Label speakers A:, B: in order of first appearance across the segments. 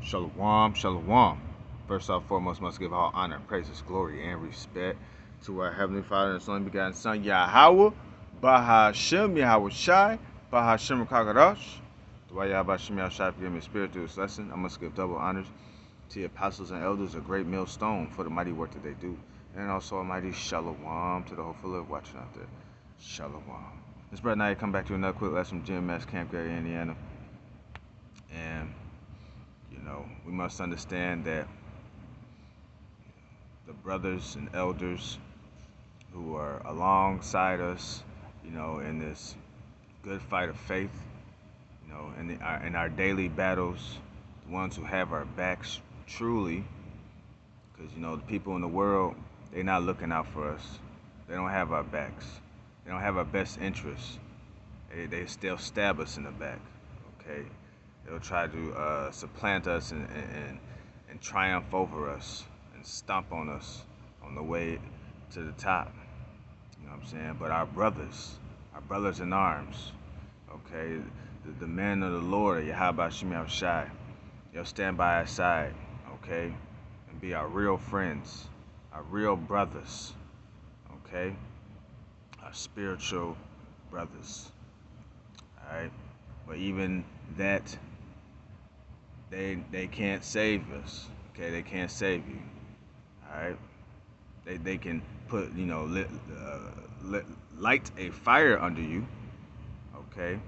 A: Shalom, shalom. First off, foremost, must give all honor, praises, glory, and respect to our Heavenly Father and His only begotten Son, Yahweh, Bahashem, Yahweh Shai, Bahashem Kagadash. Dwaya Bahashem Yahweh Shai, forgive me, spirit through this lesson. I must give double honors to the apostles and elders, a great millstone for the mighty work that they do. And also a mighty shalom to the hopeful of watching out there. Shalom. This brother now come back to another quick lesson from Jim Mass Camp, Gary, Indiana. And we must understand that the brothers and elders who are alongside us, in this good fight of faith, in our daily battles, the ones who have our backs truly, because, the people in the world, they're not looking out for us. They don't have our backs. They don't have our best interests. They still stab us in the back, okay? They'll try to supplant us and triumph over us and stomp on us on the way to the top. You know what I'm saying? But our brothers in arms, okay, the men of the Lord, Yahweh Shem Shai, they'll stand by our side, okay, and be our real friends, our real brothers, okay, our spiritual brothers, all right? But even that, they can't save us, okay? They can't save you, all right? They can put, light a fire under you, okay?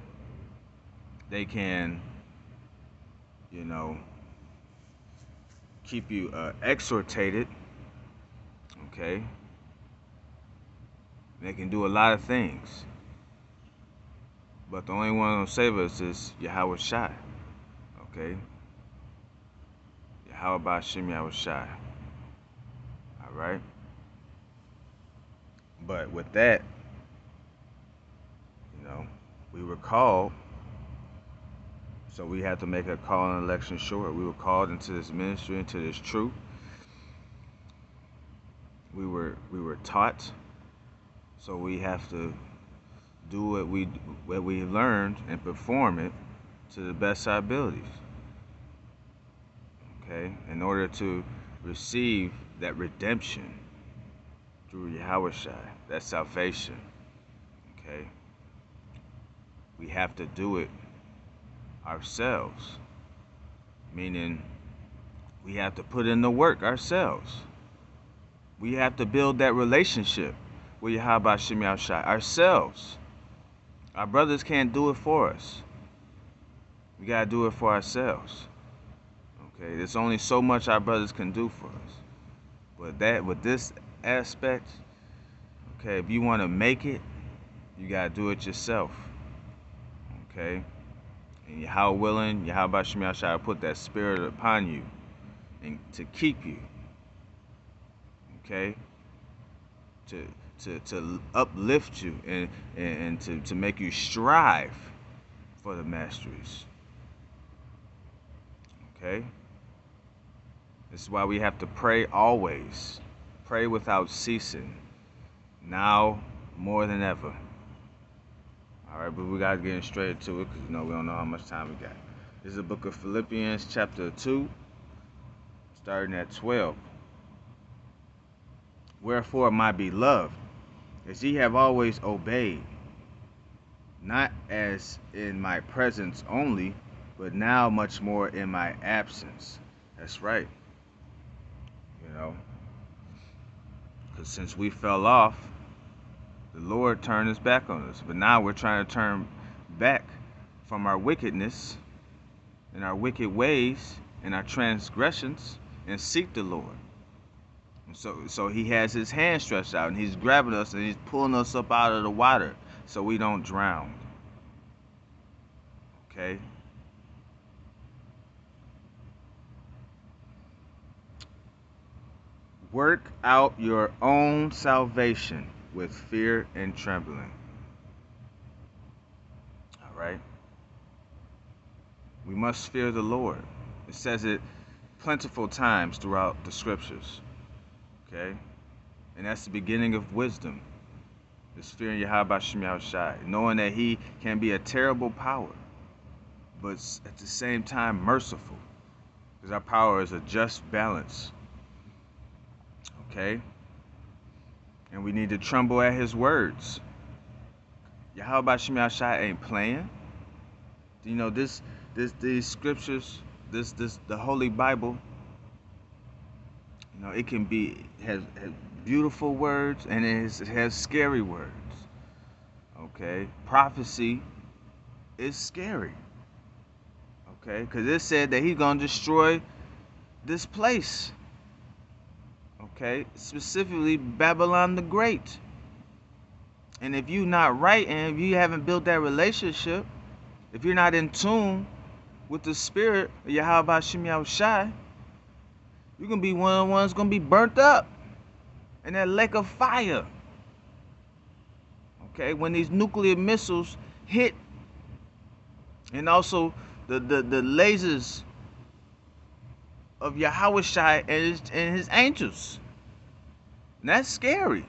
A: They can, keep you exhortated, okay? They can do a lot of things. But the only one who'll save us is Yahweh Shai, okay? Yahweh Ba'Shem Yahweh Shai. All right? But with that, we were called, so we had to make a call and election short. We were called into this ministry, into this truth. We were taught, so we have to do what we learned and perform it to the best of our abilities. Okay, in order to receive that redemption through Yahweh Shai, that salvation. Okay, we have to do it ourselves, meaning we have to put in the work ourselves. We have to build that relationship with Yahweh Shem Yahweh Shai ourselves. Our brothers can't do it for us. We gotta do it for ourselves. Okay, there's only so much our brothers can do for us. But with this aspect, okay, if you want to make it, you gotta do it yourself. Okay, and how willing, Yahweh Shem Yahweh Shai will put that spirit upon you, and to keep you. Okay, to uplift you and to make you strive for the masteries. Okay? This is why we have to pray always. Pray without ceasing. Now more than ever. Alright, but we gotta get straight into it because we don't know how much time we got. This is the book of Philippians chapter 2, starting at 12. Wherefore, my beloved, as ye have always obeyed, not as in my presence only, but now much more in my absence. That's right. Because since we fell off, the Lord turned his back on us. But now we're trying to turn back from our wickedness and our wicked ways and our transgressions and seek the Lord. So he has his hand stretched out and he's grabbing us and he's pulling us up out of the water so we don't drown. Okay? Work out your own salvation with fear and trembling. All right? We must fear the Lord. It says it plentiful times throughout the scriptures. Okay? And that's the beginning of wisdom. It's fearing Yahweh Shem Yahweh Shai, knowing that he can be a terrible power, but at the same time merciful. Because our power is a just balance. Okay? And we need to tremble at his words. Yahweh Shemi Shai ain't playing. You know, these scriptures, the Holy Bible, you know, it can be has beautiful words and it has scary words. Okay, prophecy is scary. Okay, because it said that he's gonna destroy this place. Okay, specifically Babylon the Great. And if you're not right, and if you haven't built that relationship, if you're not in tune with the spirit of Yahweh Shemi Shai, you're gonna be one of the ones gonna be burnt up in that lake of fire. Okay, when these nuclear missiles hit, and also the lasers of Yahweh Shai and his angels. And that's scary.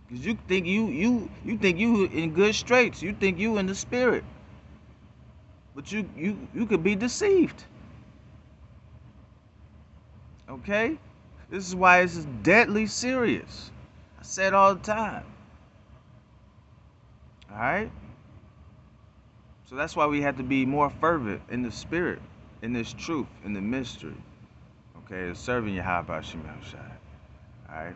A: Because you think you think you in good straits. You think you in the spirit. But you could be deceived. Okay? This is why this is deadly serious. I say it all the time. Alright? So that's why we have to be more fervent in the spirit, in this truth, in the mystery. Okay, serving Yahweh Shemi Shai. Alright?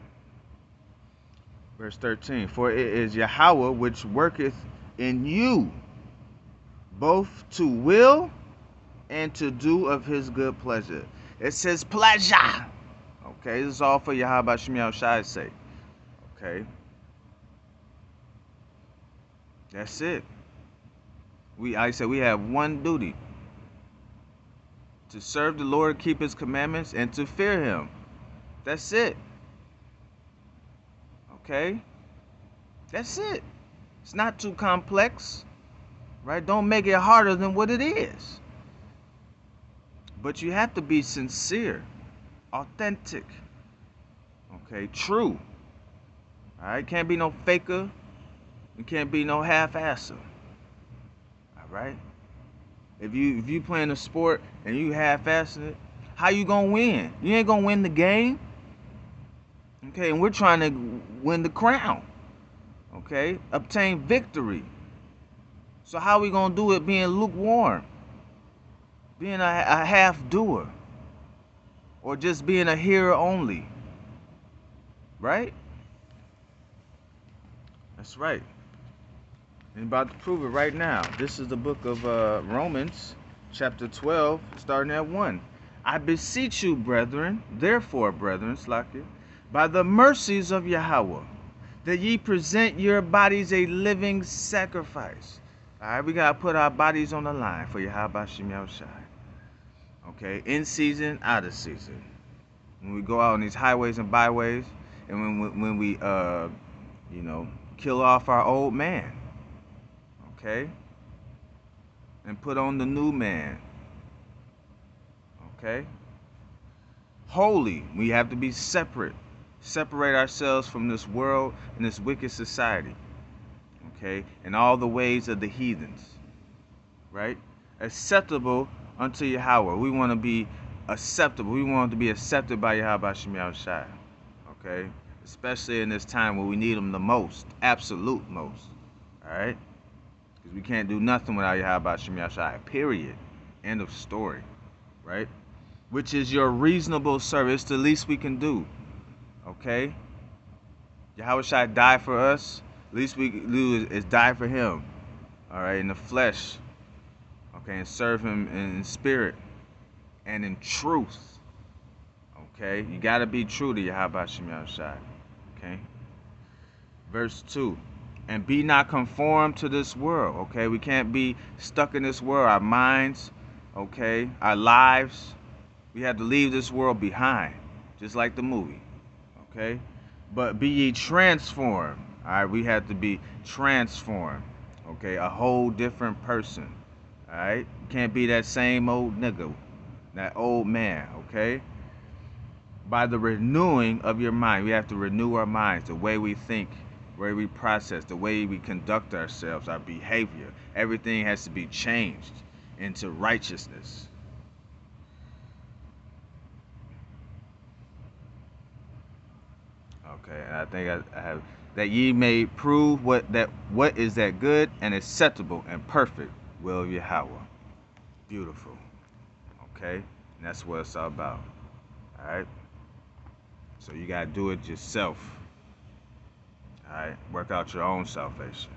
A: Verse 13. For it is Yahweh which worketh in you, both to will and to do of his good pleasure. It's his pleasure. Okay, this is all for Yahweh Shemi Shai's sake. Okay? That's it. I said we have one duty. To serve the Lord, keep his commandments, and to fear him. That's it. Okay? That's it. It's not too complex. Right? Don't make it harder than what it is. But you have to be sincere, authentic. Okay? True. Alright? Can't be no faker. You can't be no half-asser. Alright? If you playing a sport and you half-assing it, how you gonna win? You ain't gonna win the game. Okay, and we're trying to win the crown. Okay, obtain victory. So how we gonna do it being lukewarm? Being a half-doer? Or just being a hearer only? Right? That's right. I'm about to prove it right now. This is the book of Romans, chapter 12, starting at 1. I beseech you, brethren, therefore, brethren, Slakia, by the mercies of Yahweh, that ye present your bodies a living sacrifice. All right, we got to put our bodies on the line for Yahweh Shemi Shai. Okay, in season, out of season. When we go out on these highways and byways, and when we, you know, kill off our old man. Okay? And put on the new man. Okay? Holy. We have to be separate. Separate ourselves from this world and this wicked society. Okay? And all the ways of the heathens. Right? Acceptable unto Yahweh. We want to be acceptable. We want to be accepted by Yahweh Shemi Shai. Okay? Especially in this time where we need him the most. Absolute most. Alright? Because we can't do nothing without Yahweh Shemi Shai. Period. End of story. Right? Which is your reasonable service. The least we can do. Okay? Yahweh Shai died for us. Least we can do is die for him. Alright? In the flesh. Okay? And serve him in spirit. And in truth. Okay? You got to be true to Yahweh Shemi Shai. Okay? Verse 2. And be not conformed to this world, okay? We can't be stuck in this world. Our minds, okay? Our lives. We have to leave this world behind, just like the movie, okay? But be ye transformed, all right? We have to be transformed, okay? A whole different person, all right? Can't be that same old nigga, that old man, okay? By the renewing of your mind. We have to renew our minds, the way we think, the way we process, the way we conduct ourselves, our behavior. Everything has to be changed into righteousness. Okay, and I think I have that ye may prove what is that good and acceptable and perfect will of Yahweh. Beautiful. Okay, and that's what it's all about. All right. So you gotta do it yourself. All right. Work out your own salvation.